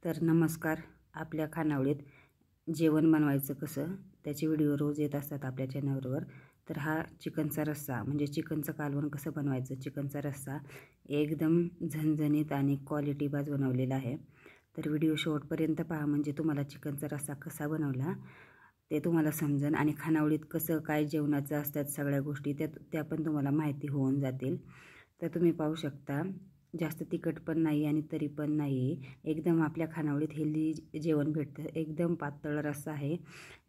तर नमस्कार. आपल्या खानावळीत जेवण बनवायचं कसं त्याचे व्हिडिओ रोज येत असतात आपल्या चॅनलवर. तर हा चिकनचा रस्सा म्हणजे चिकनचं कालवण कसं बनवायचं, चिकनचा रस्सा एकदम झणझणीत आणि क्वालिटीबाज बनवलेला आहे. तर व्हिडिओ शेवटपर्यंत पहा, म्हणजे तुम्हाला चिकनचा रस्सा कसा बनवला ते तुम्हाला समजेल आणि खानावळीत कसं काय जेवणाचं असतात सगळ्या गोष्टी त्या पण तुम्हाला माहिती होऊन जातील. तर तुम्ही पाहू शकता, जास्त तिखट पण नाही आणि तरी पण नाही, एकदम आपल्या खानावळीत हेल्दी जेवण भेटतं. एकदम पातळ रस्सा आहे,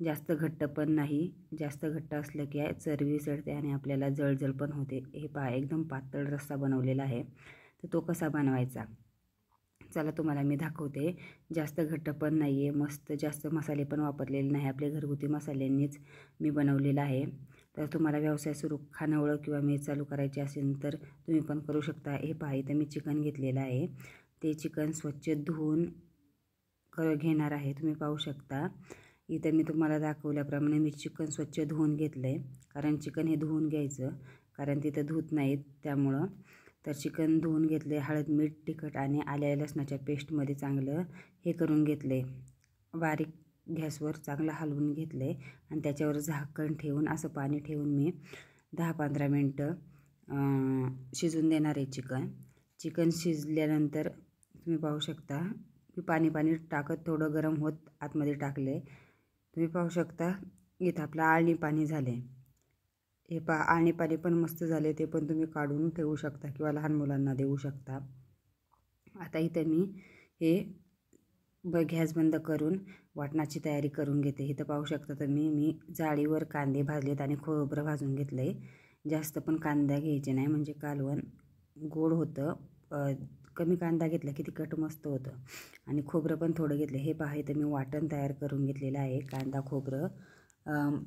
जास्त घट्ट पण नाही. जास्त घट्ट असलं की चरबी चढते आणि आपल्याला जळजळ पण होते. हे पहा, एकदम पातळ रस्सा बनवलेला आहे. तर तो कसा बनवायचा चला तुम्हाला मी दाखवते. जास्त घट्ट पण नाही आहे, मस्त जास्त मसाले पण वापरलेले नाही, आपले घरगुती मसाल्यांनीच मी बनवलेला आहे. तर तुम्हाला व्यवसाय सुरू खानावळ किंवा मेस चालू करायची असेल तर तुम्ही पण करू शकता. हे पहा, इथं मी चिकन घेतलेलं आहे. ते चिकन स्वच्छ धुवून घेणार आहे. तुम्ही पाहू शकता, इथं मी तुम्हाला दाखवल्याप्रमाणे मी चिकन स्वच्छ धुवून घेतलं आहे. कारण चिकन हे धुवून घ्यायचं, कारण तिथं धुत नाहीत त्यामुळं. तर चिकन धुवून घेतले, हळद मीठ तिखट आणि आल्या लसणाच्या पेस्टमध्ये चांगलं हे करून घेतले. बारीक गॅसवर चांगलं हलवून घेतले आणि त्याच्यावर झाकण ठेवून असं पाणी ठेवून मी 10-15 मिनटं शिजून देणार आहे. चिकन शिजल्यानंतर तुम्ही पाहू शकता, मी पाणी टाकत थोडं गरम होत आतमध्ये टाकले. तुम्ही पाहू शकता, इथं आपलं आळणी पाणी झाले. हे पहा, आळणी पाणी पण मस्त झाले, ते पण तुम्ही काढून ठेवू शकता किंवा लहान मुलांना देऊ शकता. आता इथं मी हे गॅस बंद करून वाटणाची तयारी करून घेते. इथं पाहू शकता तुम्ही, मी जाळीवर कांदे भाजलेत आणि खोबरं भाजून घेतलं आहे. जास्त पण कांदा घ्यायचे नाही, म्हणजे कालवण गोड होतं. कमी कांदा घेतला की तिखट मस्त होतं. आणि खोबरं पण थोडं घेतलं. हे पहा, इथं मी वाटण तयार करून घेतलेलं आहे. कांदा खोबरं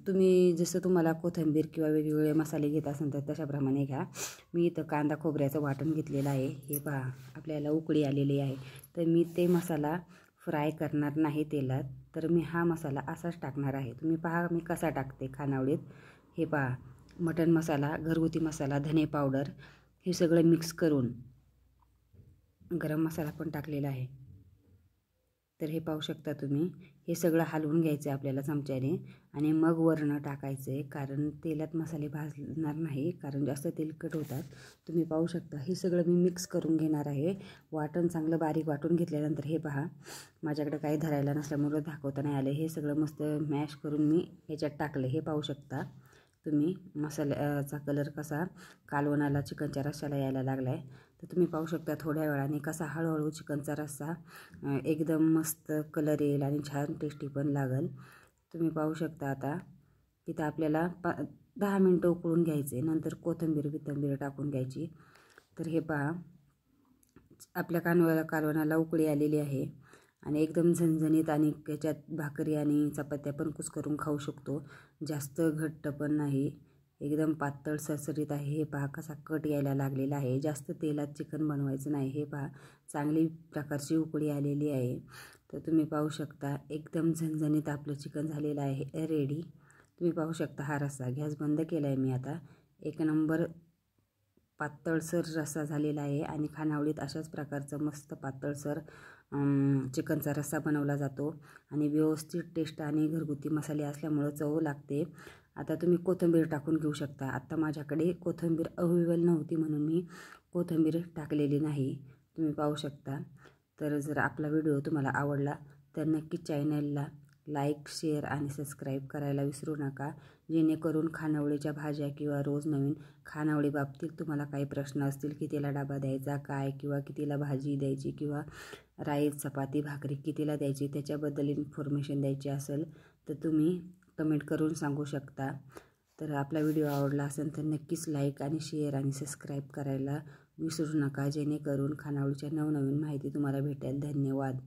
तुम्ही जसं तुम्हाला कोथिंबीर किंवा वेगवेगळे मसाले घेत असाल तर तशाप्रमाणे घ्या. मी इथं कांदा खोबऱ्याचं वाटण घेतलेलं आहे. हे पहा, आपल्याला उकळी आलेली आहे. तर मी ते मसाला फ्राय करणार नाही तेलात, तर मी हा मसाला असाच टाकणार आहे. तुम्ही पहा मी कसा टाकते खानावळीत. हे पहा, मटण मसाला, घरगुती मसाला, धने पावडर हे सगळं मिक्स करून गरम मसाला पण टाकलेला आहे. तर हे पाहू शकता तुम्ही, हे सगळं हलवून घ्यायचं आहे आपल्याला चमच्याने आणि मग वरण टाकायचं आहे. कारण तेलात मसाले भाजणार नाही, कारण जास्त तेलकट होतात. तुम्ही पाहू शकता, हे सगळं मी मिक्स करून घेणार आहे. वाटण चांगलं बारीक वाटून घेतल्यानंतर हे पहा, माझ्याकडे काही धरायला नसल्यामुळं दाखवता नाही आले. हे सगळं मस्त मॅश करून मी ह्याच्यात टाकले. हे पाहू शकता तुम्ही, मसाल्याचा कलर कसा कालवणाला चिकनच्या रस्स्याला यायला लागला आहे. तर तुम्ही पाहू शकता थोड्या वेळाने कसा हळूहळू चिकनचा रस्सा एकदम मस्त कलर येईल आणि छान टेस्टी पण लागेल. तुम्ही पाहू शकता, आता इथं आपल्याला 10 मिनटं उकळून घ्यायचे, नंतर कोथिंबीर टाकून घ्यायची. तर हे पहा, आपल्या कालवणाला उकळी आलेली आहे आणि एकदम झणझणीत, आणि त्याच्यात भाकरी आणि चपात्या पण कुस्करून खाऊ शकतो. जास्त घट्ट पण नाही, एकदम पातळ सरसरीत आहे. हे पहा कसा कट यायला लागलेला आहे. जास्त तेलात चिकन बनवायचं नाही. हे पहा, चांगली प्रकारची उकळी आलेली आहे. तर तुम्ही पाहू शकता, एकदम झणझणीत आपलं चिकन झालेलं आहे रेडी. तुम्ही पाहू शकता हा रस्सा. गॅस बंद केला आहे मी आता. एक नंबर पातळसर रस्सा झालेला आहे आणि खानावळीत अशाच प्रकारचा मस्त पातळसर चिकनचा रस्सा बनवला जातो आणि व्यवस्थित टेस्ट आणि घरगुती मसाले असल्यामुळं चव लागते. आता तुम्ही कोथिंबीर टाकून घेऊ शकता. आत्ता माझ्याकडे कोथिंबीर अवेलेबल नव्हती म्हणून मी कोथिंबीर टाकलेली नाही. तुम्ही पाहू शकता. तर जर आपला व्हिडिओ तुम्हाला आवडला तर नक्की चॅनलला लाईक, शेअर आणि सबस्क्राईब करायला विसरू नका, जेणेकरून खानावळीच्या भाज्या किंवा रोज नवीन खानावळी बाबतीत तुम्हाला काही प्रश्न असतील, कितीला डबा द्यायचा काय, किंवा कितीला भाजी द्यायची, किंवा राईस चपाती भाकरी कितीला द्यायची, त्याच्याबद्दल इन्फॉर्मेशन द्यायची असेल तर तुम्ही कमेंट करून सांगू शकता. तर आपला व्हिडिओ आवडला असेल तर नक्कीच लाईक आणि शेअर आणि सबस्क्राईब करायला विसरू नका, जेणेकरून खानावळीच्या नवनवीन माहिती तुम्हाला भेटेल. धन्यवाद.